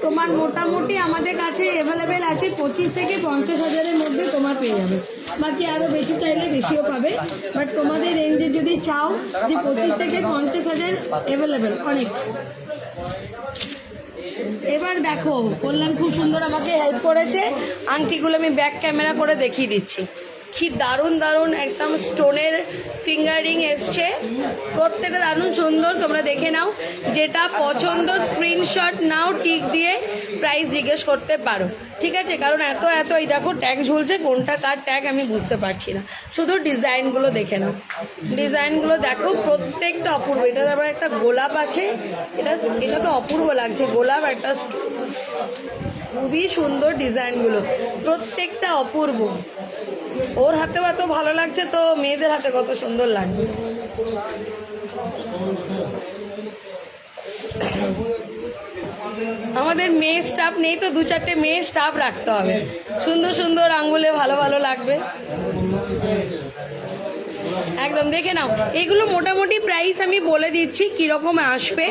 তোমার মোটামুটি আমাদের কাছে অ্যাভেলেবেল আছে 25 থেকে 50,000-এর মধ্যে তোমার পেয়ে যাবে। বাকি আরও বেশি চাইলে বেশিও পাবে, বাট তোমাদের রেঞ্জে যদি চাও যে 25 থেকে 50,000 অ্যাভেলেবেল অনেক। এবার দেখো কল্যাণ খুব সুন্দর আমাকে হেল্প করেছে। আংটিগুলো আমি ব্যাক ক্যামেরা করে দেখিয়ে দিচ্ছি। কি দারুণ দারুণ একদম স্টোনের ফিঙ্গারিং এসছে, প্রত্যেকটা দারুণ সুন্দর। তোমরা দেখে নাও, যেটা পছন্দ স্ক্রিনশট নাও, টিক দিয়ে প্রাইস জিজ্ঞেস করতে পারো, ঠিক আছে? কারণ এত এই দেখো ট্যাগ ঝুলছে, কোনটা কার ট্যাগ আমি বুঝতে পারছি না। শুধু ডিজাইনগুলো দেখে নাও, ডিজাইনগুলো দেখো, প্রত্যেকটা অপূর্ব। এটার আবার একটা গোলাপ আছে, এটা তো অপূর্ব লাগছে, গোলাপ একটা, খুবই সুন্দর ডিজাইনগুলো, প্রত্যেকটা অপূর্ব। ওর হাতেও এত ভালো লাগছে, তো মেয়েদের হাতে কত সুন্দর লাগবে। আমাদের মেয়ে স্টাফ নেই তো, 2-4টে মেয়ে স্টাফ রাখতে হবে। সুন্দর সুন্দর আঙ্গুলে ভালো ভালো লাগবে একদম। দেখে নাও, এগুলো মোটামুটি প্রাইস আমি বলে দিচ্ছি কিরকম আসবে।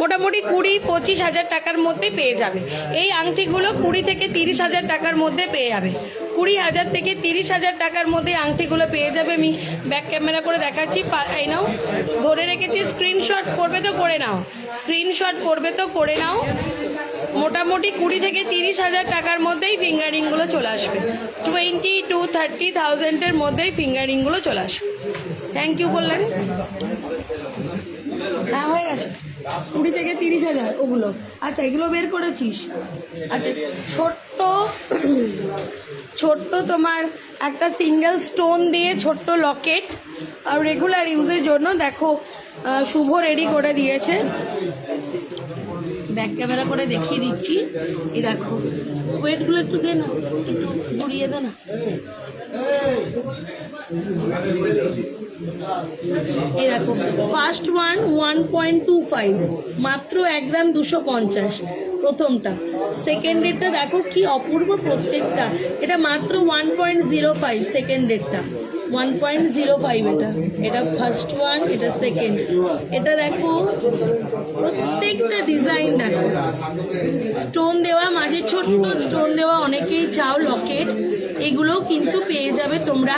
মোটামুটি 20-25 হাজার টাকার মধ্যে পেয়ে যাবে। এই আংটিগুলো 20 থেকে 30 হাজার টাকার মধ্যে পেয়ে যাবে। 20,000 থেকে 30,000 টাকার মধ্যে আংটিগুলো পেয়ে যাবে। আমি ব্যাক ক্যামেরা করে দেখাচ্ছি, এই নাও ধরে রেখেছি। স্ক্রিনশট করবে তো করে নাও, স্ক্রিনশট করবে তো করে নাও। মোটামুটি 20 থেকে 30 হাজার টাকার মধ্যেই ফিঙ্গারিংগুলো চলে আসবে। 20,000-30,000-এর মধ্যেই ফিঙ্গারিংগুলো চলে আসবে। থ্যাংক ইউ বললেন। হ্যাঁ হয়ে গেছে, 20 থেকে 30,000 ওগুলো। আচ্ছা এগুলো বের করেছিস? আচ্ছা ছোট্ট তোমার একটা সিঙ্গেল স্টোন দিয়ে ছোট্ট লকেট, আর রেগুলার ইউজের জন্য দেখো শুভ রেডি করে দিয়েছে। ব্যাক ক্যামেরা করে দেখিয়ে দিচ্ছি। এই দেখো ওয়েটগুলো একটু দে না, একটু ঘুরিয়ে দে না। এই দেখো ফার্স্ট ওয়ান 1.25, মাত্র 1 গ্রাম 250 প্রথমটা। সেকেন্ডেরটা দেখো কি অপূর্ব প্রত্যেকটা। এটা মাত্র 1.05 সেকেন্ডেরটা, 1.05 এটা ফার্স্ট ওয়ান, এটা সেকেন্ড। এটা দেখো প্রত্যেকটা ডিজাইন দেখো, স্টোন দেওয়া, মাঝে ছোট্ট স্টোন দেওয়া, অনেকেই চাও লকেট। এগুলোও কিন্তু পেয়ে যাবে তোমরা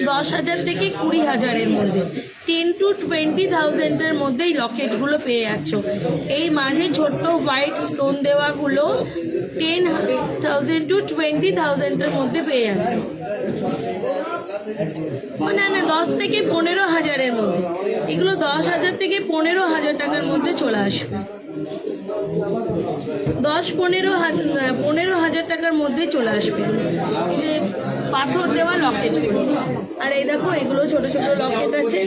10,000 থেকে 20,000-এর মধ্যে। 10 to 20,000-এর মধ্যেই লকেটগুলো পেয়ে যাচ্ছ। এই মাঝে ছোট্ট হোয়াইট স্টোন দেওয়াগুলো 10,000 to 20,000-এর মধ্যে পেয়ে যাবে। না না 10 থেকে 15,000-এর মধ্যে, এগুলো 10,000 থেকে 15,000 টাকার মধ্যে চলে আসবে। 15,000 টাকার মধ্যে চলে আসবে। এই যে পাথর দেওয়া লকেট, আর এই দেখো এগুলো ছোট ছোট লকেট আছে,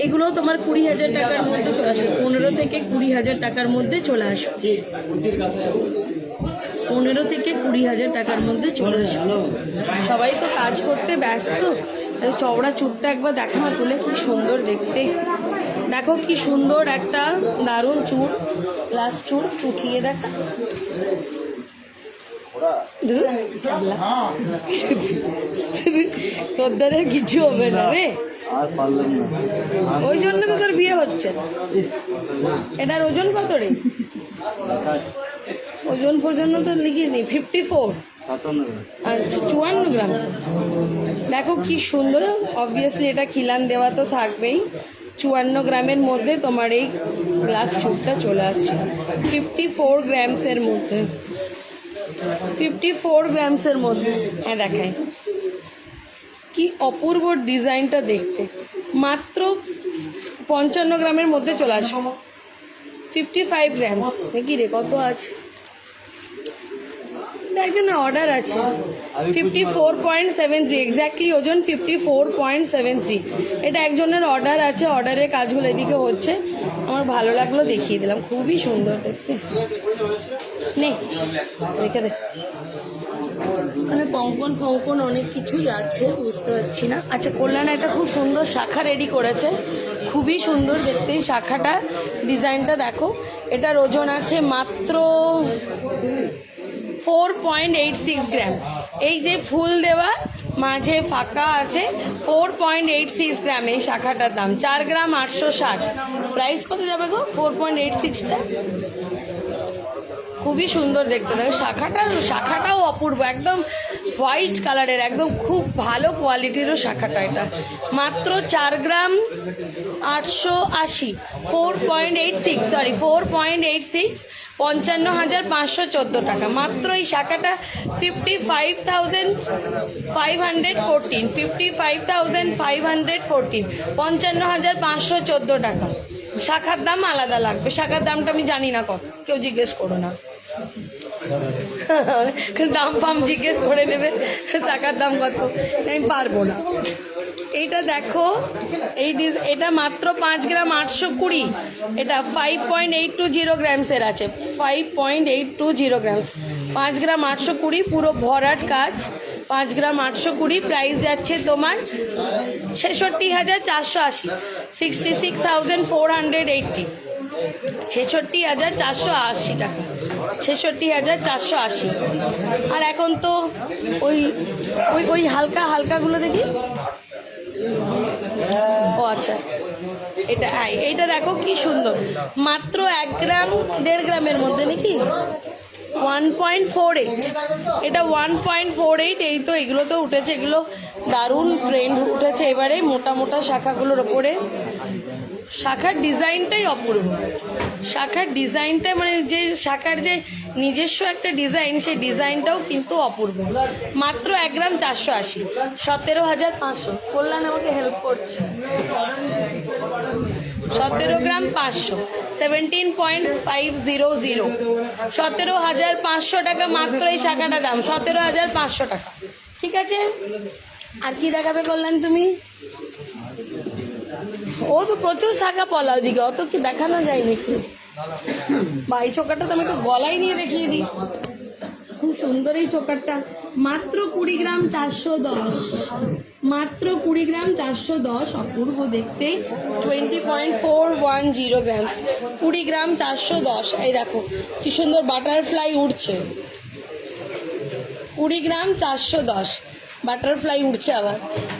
এগুলো তোমার 20,000 টাকার মধ্যে চলে আসবে। 15 থেকে 20,000 টাকার মধ্যে চলে আসবে। 15 থেকে 20,000 টাকার মধ্যে চলে আসবে। সবাই তো কাজ করতে ব্যস্ত। চওড়া চুটটা একবার দেখা না তুলে, কি সুন্দর দেখতে। দেখো কি সুন্দর একটা দারুণ চুড়, গ্লাস চুড় উঠিয়ে দেখা। তোর দ্বারা কিছু হবে না রে, ওই জন্য তো তোর বিয়ে হচ্ছে। এটার ওজন কত রে? ওজন পর্যন্ত তো লিখিয়ে নি 54, আচ্ছা 54 গ্রাম। দেখো কি সুন্দর, অবভিয়াসলি এটা খিলান দেওয়া তো থাকবেই। 54 গ্রামের মধ্যে তোমার এই গ্লাস চুপটা চলে আসছে 54 গ্রামসের মধ্যে। 54 গ্রামসের মধ্যে। হ্যাঁ দেখাই কি অপূর্ব ডিজাইনটা দেখতে। মাত্র 55 গ্রামের মধ্যে চলে আসবে। 55 গ্রাম নাকি রে, কত আছে? একজনের অর্ডার আছে 54.73, এক্স্যাক্টলি ওজন 54.73। এটা একজনের অর্ডার আছে, অর্ডারের কাজগুলো এদিকে হচ্ছে। আমার ভালো লাগলো, দেখিয়ে দিলাম। খুবই সুন্দর দেখতে। নে রেখে দে। মানে কঙ্কন ফঙ্কন অনেক কিছুই আছে, বুঝতে পারছি না। আচ্ছা কল্যাণ একটা খুব সুন্দর শাখা রেডি করেছে, খুবই সুন্দর দেখতে শাখাটা, ডিজাইনটা দেখো। এটার ওজন আছে মাত্র 4.86 গ্রাম। এই যে ফুল দেওয়া মাঝে ফাঁকা আছে, 4.86 গ্রাম এই শাখাটার দাম। 4 গ্রাম 860। প্রাইস কত যাবে গো 4.86টা? খুবই সুন্দর দেখতে। দেখো শাখাটাও অপূর্ব, একদম হোয়াইট কালারের, একদম খুব ভালো কোয়ালিটিরও শাখাটা। এটা মাত্র 4 গ্রাম 880, 4.86, সরি 4.86, 55,514 টাকা। মাত্র এই শাখাটা 55,514, 55,514, 55,514 টাকা। শাখার দাম আলাদা লাগবে, শাখার দামটা আমি জানি না কত, কেউ জিজ্ঞেস করো না। দাম ফাম জিজ্ঞেস করে নেবে শাখার দাম কত, আমি পারবো না। এইটা দেখো, এটা মাত্র 5 গ্রাম 820, এটা 5.820 গ্রামসের আছে। 5.820 গ্রামস, 5 গ্রাম 820, পুরো ভরাট কাজ। 5 গ্রাম 820, প্রাইস যাচ্ছে তোমার 66,480, 66,480, 66,480 টাকা, 66,480। আর এখন তো ওই হালকা হালকাগুলো দেখি। ও আচ্ছা, এইটা দেখো কি সুন্দর, মাত্র 1 গ্রাম 1.5 গ্রামের মধ্যে নাকি 1.48, এটা 1.48। এই তো এগুলো তো উঠেছে, এগুলো দারুণ ট্রেন্ড উঠেছে এবারে মোটা মোটা শাখাগুলোর ওপরে। শাখার ডিজাইনটাই অপূর্ব, শাখার ডিজাইনটা মানে যে শাখার যে নিজস্ব একটা ডিজাইন, সেই ডিজাইনটাও কিন্তু অপূর্ব। মাত্র 1 গ্রাম 480, 17,500। কল্যাণ আমাকে হেল্প করছে। 17 গ্রাম 500, 17.500, 17,500 টাকা মাত্র এই শাখাটা দাম, 17,500 টাকা। ঠিক আছে, আর কি দেখাবে কল্যাণ তুমি? ও তো প্রচুর শাখা পলা ওদিকে, অত কি দেখানো যায় নাকি? বা এই চোকারটা তো আমি একটু গলায় নিয়ে দেখিয়ে দিই। খুব সুন্দর এই চোকারটা, মাত্র 20 গ্রাম 410, মাত্র 20 গ্রাম 410, অপূর্ব দেখতে। 20.410 গ্রামস, 20 গ্রাম 410। এই দেখো কি সুন্দর বাটারফ্লাই উঠছে, 20 গ্রাম 410, বাটারফ্লাই উঠছে আবার।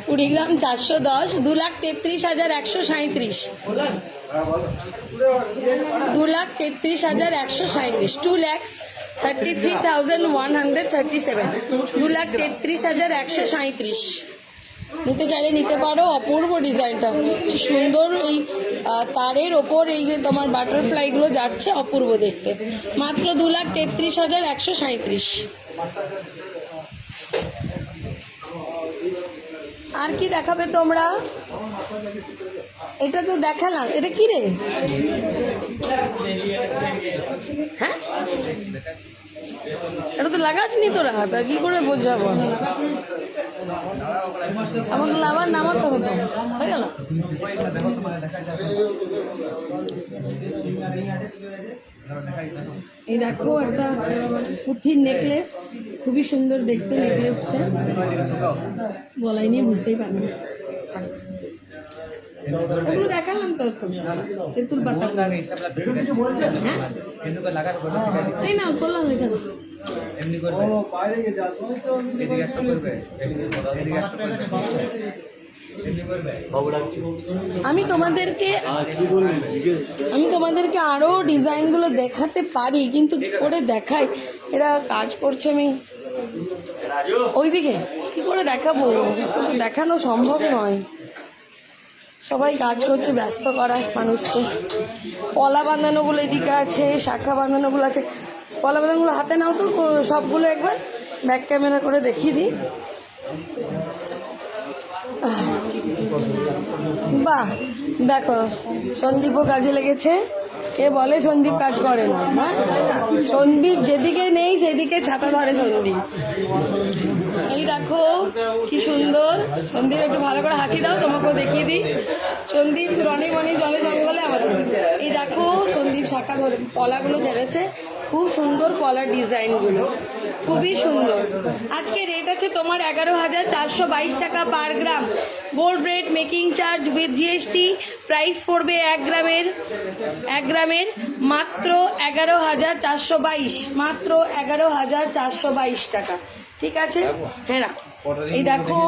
20 গ্রাম 410, 2,33,137, 2,33,137, 2,33,137, 2,33,137। নিতে চাইলে নিতে পারো। অপূর্ব ডিজাইনটা, সুন্দর এই তারের ওপর এই যে তোমার বাটারফ্লাইগুলো যাচ্ছে, অপূর্ব দেখতে। মাত্র 2,33,137। আর কি দেখাবে তোমরা? এটা তো দেখালাম, এটা কি রে? হ্যাঁ, এটা তো লাগাসনি তোরা, তা কি করে বোঝাবো? আমার তো আবার নামাতে হবে তো, হয়ে গেল। এই দেখো একটা পুঁথির নেকলেস, খুবই সুন্দর দেখতে নেকলেসটা, গলায় নিয়ে বুঝতেই পারবে না। ওগুলো দেখালাম তো, তেঁতুল পাতা। হ্যাঁ এই না করলাম, এটা আমি তোমাদেরকে আরো ডিজাইনগুলো দেখাতে পারি, কিন্তু কি করে দেখাই, এরা কাজ করছে, আমি ওইদিকে কি করে দেখাবো, কিন্তু দেখানো সম্ভব নয়, সবাই কাজ করছে, ব্যস্ত করায় মানুষকে। পলা বাঁধানোগুলো এদিকে আছে, শাখা বাঁধানোগুলো আছে। পলা বাঁধানোগুলো হাতে নাও তো সবগুলো, একবার ব্যাক ক্যামেরা করে দেখিয়ে দিই। বাহ, দেখো সন্দীপও কাজে লেগেছে। কে বলে সন্দীপ কাজ করে না? হ্যাঁ, সন্দীপ যেদিকে নেই সেদিকে ছাতা ধরে সন্দীপ। এই দেখো কি সুন্দর, সন্দীপ একটু ভালো করে হাসি দাও, তোমাকেও দেখিয়ে দিই। সন্দীপ রনে বনে জলে জঙ্গলে আমাদের। এই দেখো সন্দীপ শাখা ধরে পলাগুলো ধরেছে, খুব সুন্দর পলার ডিজাইনগুলো, খুবই সুন্দর। আজকে রেট আছে তোমার 11,422 টাকা per gram. Gold rate making charge with GST. Price পড়বে 1 গ্রামের মাত্র 11,422, মাত্র 11,422 টাকা। ঠিক আছে, হ্যাঁ রাখো। এই দেখো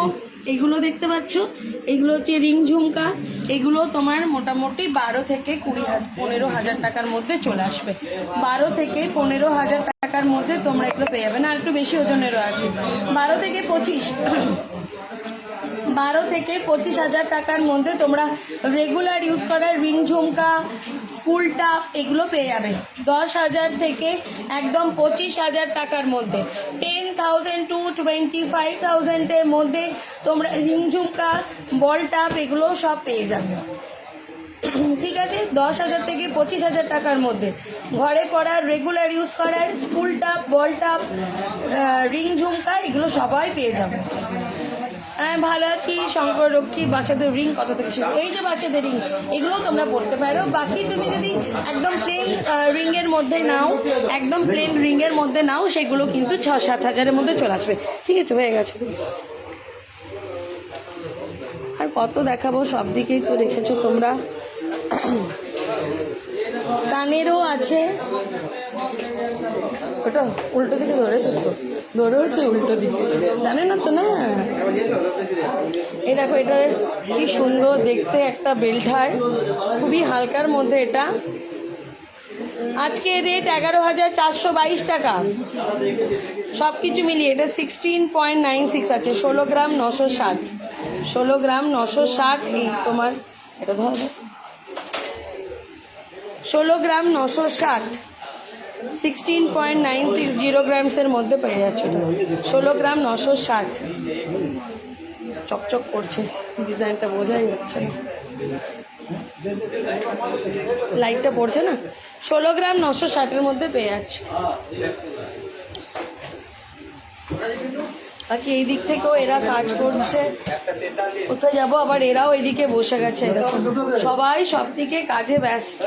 এগুলো দেখতে পাচ্ছ, এগুলো হচ্ছে রিং ঝুমকা। এগুলো তোমার মোটামুটি 12 থেকে 15,000 টাকার মধ্যে চলে আসবে। 12 থেকে 15,000 টাকার মধ্যে তোমরা এগুলো পেয়ে যাবে। না, আর একটু বেশি ওজনেরও আছে, 12 থেকে 25,000 টাকার মধ্যে তোমরা রেগুলার ইউজ করার রিং ঝুমকা, স্কুল টাপ এগুলো পেয়ে যাবে। 10,000 থেকে একদম 25,000 টাকার মধ্যে, 10,000 to 25,000 এর মধ্যে তোমরা রিং ঝুমকা, বল টাপ এগুলো সব পেয়ে যাবে। ঠিক আছে, 10,000 থেকে 25,000 টাকার মধ্যে ঘরে পরার, রেগুলার ইউজ করার স্কুল টাপ, বল টাপ, রিং ঝুমকা এগুলো সবাই পেয়ে যাবে। হ্যাঁ ভালো আছি, শঙ্কর রক্ষী। বাচ্চাদের রিং কত থেকে শুরু? এই যে বাচ্চাদের রিং, এগুলো তোমরা পড়তে পারো। বাকি তুমি যদি একদম প্লেন রিংয়ের মধ্যে নাও, একদম প্লেন রিংয়ের মধ্যে নাও, সেগুলো কিন্তু 6-7 হাজারের মধ্যে চলে আসবে। ঠিক আছে, হয়ে গেছে। আর কত দেখাবো, সব দিকেই তো রেখেছো তোমরা। কানেরও আছে, ওটা উল্টো দিকে ধরে হচ্ছে উল্টো দিকে, জানে না তো না। এই দেখো, এটার কি সুন্দর দেখতে একটা বেল্টার, খুবই হালকার মধ্যে এটা। আজকে রেট 11,422 টাকা, সব কিছু মিলিয়ে। এটা 16.96 আছে, 16 গ্রাম 960, 16 গ্রাম 960। এই তোমার এটা ধরো, 16 গ্রাম 960, 16.96 গ্রামসের মধ্যে পেয়ে যাচ্ছে। 16 গ্রাম 960, চকচক করছে, ডিজাইনটা বোঝাই যাচ্ছে না, লাইটটা পড়ছে না। 16 গ্রাম 960-এর মধ্যে পেয়ে যাচ্ছে। বাকি এই দিক থেকেও এরা কাজ করছে। কোথায় যাবো আবার, এরাও এদিকে বসে গেছে। দেখো সবাই সব দিকে কাজে ব্যস্ত,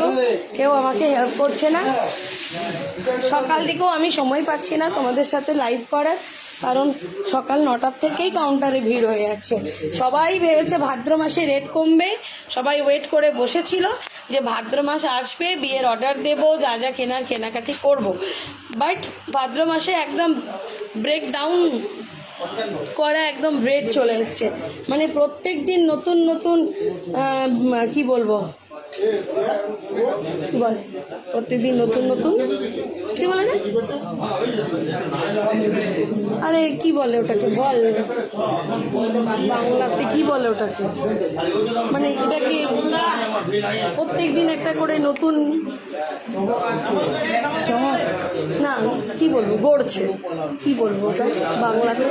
কেউ আমাকে হেল্প করছে না। সকাল দিকেও আমি সময় পাচ্ছি না তোমাদের সাথে লাইভ করার, কারণ সকাল 9টার থেকেই কাউন্টারে ভিড় হয়ে যাচ্ছে। সবাই ভেবেছে ভাদ্র মাসে রেট কমবে, সবাই ওয়েট করে বসেছিল যে ভাদ্র মাস আসবে, বিয়ের অর্ডার দেবো, যা যা কেনাকাটি করব। বাট ভাদ্র মাসে একদম ব্রেকডাউন করা একদম রেট চলে এসছে। মানে প্রত্যেক দিন নতুন নতুন কি বলবো, কি বলে প্রত্যেকদিন নতুন নতুন কি বলে না আরে কি বলে ওটাকে বল বাংলাতে কি বলে ওটাকে মানে এটাকে প্রত্যেকদিন একটা করে নতুন না কি বলবো গড়ছে কি বলবো ওটা বাংলাতে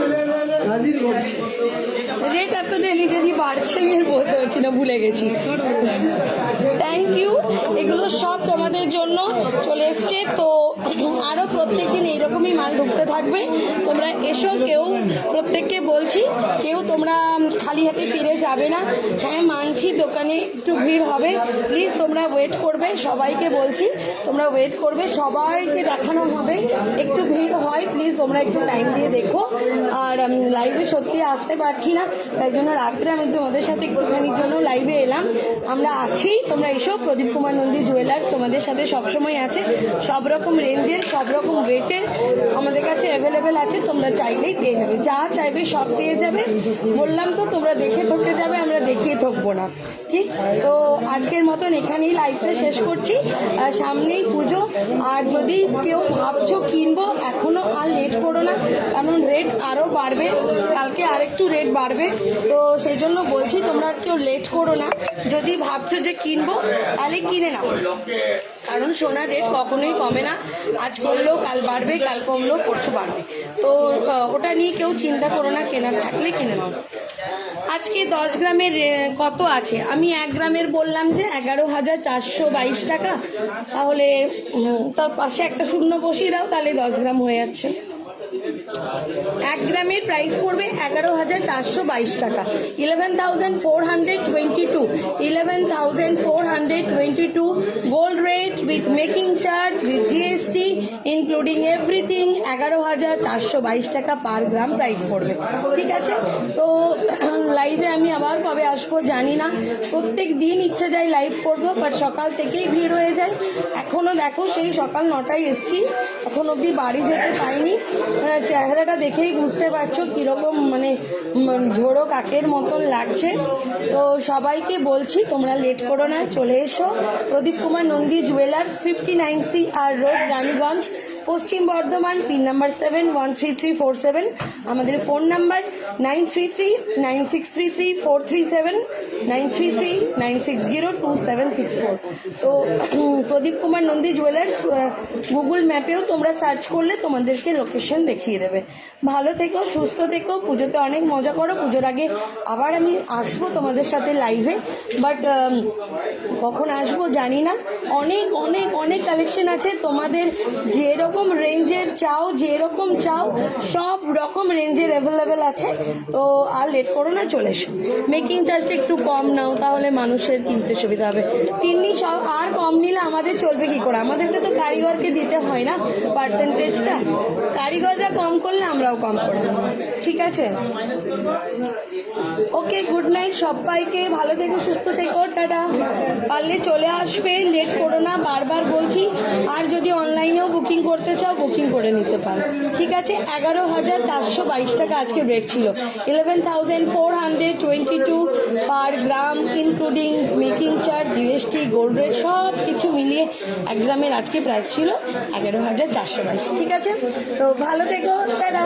রেট এত ডেলি ডেলি বাড়ছে আমি আর বলতে পারছি না ভুলে গেছি থ্যাংক ইউ এগুলো সব তোমাদের জন্য চলে এসছে তো আরও প্রত্যেকদিন এইরকমই মাল ঢুকতে থাকবে তোমরা এসো কেউ প্রত্যেককে বলছি কেউ তোমরা খালি হাতে ফিরে যাবে না হ্যাঁ মানছি দোকানে একটু ভিড় হবে প্লিজ তোমরা ওয়েট করবে সবাইকে বলছি তোমরা ওয়েট করবে সবাইকে দেখানো হবে একটু ভিড় হয় প্লিজ তোমরা একটু টাইম দিয়ে দেখো আর লাইভে সত্যি আসতে পারছি না তাই জন্য রাত্রে আমি তোমাদের সাথে একটুখানির জন্য লাইভে এলাম আমরা আছি তোমরা এসো প্রদীপ কুমার নন্দী জুয়েলার্স তোমাদের সাথে সবসময় আছে সব রকম রেঞ্জের সব রকম ওয়েটের আমাদের কাছে অ্যাভেলেবেল আছে তোমরা চাইলেই পেয়ে যাবে যা চাইবে সব পেয়ে যাবে বললাম তো তোমরা দেখে থকে যাবে আমরা দেখিয়ে থকবো না ঠিক তো আজকের মতন এখানেই লাইভটা শেষ করছি সামনেই পুজো আর যদি কেউ ভাবছো কিনবো এখনো আর লেট করো না কারণ রেট আরও বাড়বে কালকে আরেকটু রেট বাড়বে তো সেই জন্য বলছি তোমরা কেউ লেট করো না যদি ভাবছো যে কিনবো তাহলে কিনে নাও কারণ সোনার রেট কখনোই কমে না আজ কমলেও কাল বাড়বে কাল কমলেও পরশু বাড়বে তো ওটা নিয়ে কেউ চিন্তা করো না কেনার থাকলে কিনে নাও আজকে 10 গ্রামের কত আছে আমি 1 গ্রামের বললাম যে 11,422 টাকা তাহলে তার পাশে একটা শূন্য বসিয়ে দাও তাহলে 10 গ্রাম হয়ে যাচ্ছে 1 গ্রামের প্রাইস পড়বে 11,422 টাকা 11,422 11,422 gold rate with making charge with GST including everything 11,422 টাকা পার গ্রাম প্রাইস পড়বে ঠিক আছে তো লাইভে আমি আবার কবে আসবো জানি না প্রত্যেক দিন ইচ্ছে যায় লাইভ করবো বাট সকাল থেকেই ভিড় হয়ে যায় এখনও দেখো সেই সকাল 9টায় এসছি এখন অবধি বাড়ি যেতে পাইনি চেহারাটা দেখেই বুঝতে পারছো কীরকম মানে ঝোড়ো কাকের মতন লাগছে তো সবাইকে বলছি তোমরা লেট করো না চলে এসো Pradip Kumar Nandi jewellers 59CR road Raniganj Paschim Bardhaman pin number 713347 আমাদের ফোন নাম্বার 9339633437 9339602764 তো প্রদীপ কুমার নন্দী জুয়েলার্স গুগল ম্যাপেও তোমরা সার্চ করলে তোমাদেরকে লোকেশন দেখিয়ে দেবে ভালো থেকো সুস্থ থেকো পুজোতে অনেক মজা করো পুজোর আগে আবার আমি আসবো তোমাদের সাথে লাইভে বাট কখন আসবো জানি না অনেক অনেক অনেক কালেকশন আছে তোমাদের যেরকম রেঞ্জের চাও যেরকম চাও সব রকম রেঞ্জের অ্যাভেলেবেল আছে তো আর লেট করো না চলে এসো মেকিং চার্জটা একটু কম নাও তাহলে মানুষের কিনতে সুবিধা হবে তিন্নি সব আর কম নিলে আমাদের চলবে কি করে আমাদেরকে তো কারিগরকে দিতে হয় না পার্সেন্টেজটা কারিগররা কম করলে আমরাও কম করে ঠিক আছে ওকে গুড নাইট সবাইকে ভালো থেকো সুস্থ থেকো টাটা পারলে চলে আসবে লেট করো না বারবার বলছি আর যদি অনলাইনেও বুকিং করতে চাও বুকিং করে নিতে পারো ঠিক আছে 11,422 টাকা আজকে রেট ছিল 11,422 per gram including making charge GST gold rate সব কিছু মিলিয়ে 1 গ্রামের আজকে প্রাইস ছিল 11,422 ঠিক আছে তো ভালো থেকো টাটা